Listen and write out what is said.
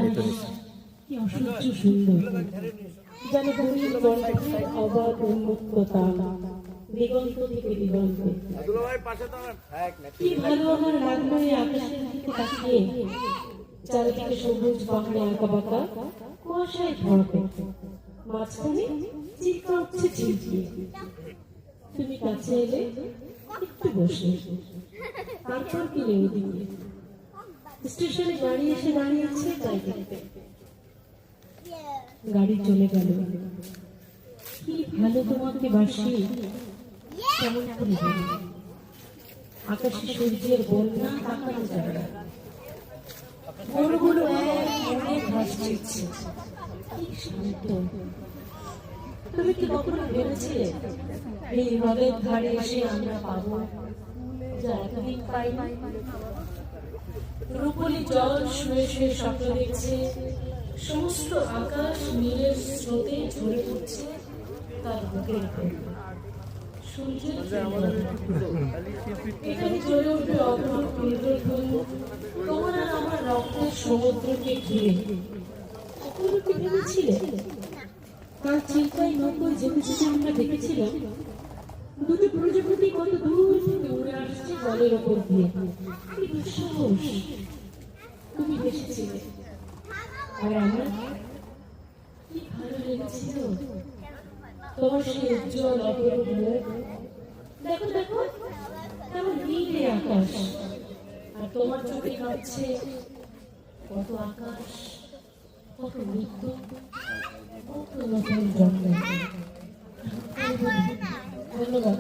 আকাশ কি অসহ্য সুন্দর, যেন গভীর কণ্ঠে অবাধ উন্মুক্ততা দিগন্ত থেকে দিগন্তে। কি ভালো আমার লাগলো এই আকাশের দিকে তাকিয়ে, চারিদিকে সবুজ পাহাড়ে আঁকা বাঁকা কুয়াশায় ঢাকা, মাঝখানে চিৎকার উঠছে ঝিলঝিল। তুমি কাছে এলে একটু বসলে, তারপর কি ওদিকে স্টেশনে গাড়ি এসে দাঁড়িয়েছে তাই দেখতে। গাড়ি চলে গেল। কি ভালো তোমাকে বাসি, কেমন করে বলি। আকাশে সূর্যের বন্যা তাকানো যায় না, বড়গুলো এক ঘাস দিচ্ছে, কি শান্ত। তুমি কি কখনো ভেবেছিলে এই হ্রদের ধারে এসে আমরা পাবো যা এতদিন পাইনি? রূপলি জল শুয়ে শুয়ে স্বপ্ন দেখছে, সমস্ত আকাশ নীলের স্রোতে ঝরে পড়ছে তার বুকের উপর। এখানে চলে উঠবে অগ্রহ ইন্দ্রধনু, তোমার আর আমার রক্তের সমুদ্রকে ঘিরে। কখনো কি ভেবেছিলে তার চিন্তায় নৌকোয় যেতে যেতে আমরা দেখেছিলাম দুটো প্রজাপতি কত দূর থেকে উড়ে আসছে জলের ওপর দিয়ে। কি দুঃসাহস! তুমি এসেছিলে আর আমার কি ভালো লেগেছিল তোমার সেই উজ্জ্বল অপরূপ মুখ। দেখো দেখো কেমন নীলে আকাশ, আর তোমার চোখে কাঁপছে কত আকাশ, কত মৃত্যু, কত নতুন জন্ম। ধন্যবাদ।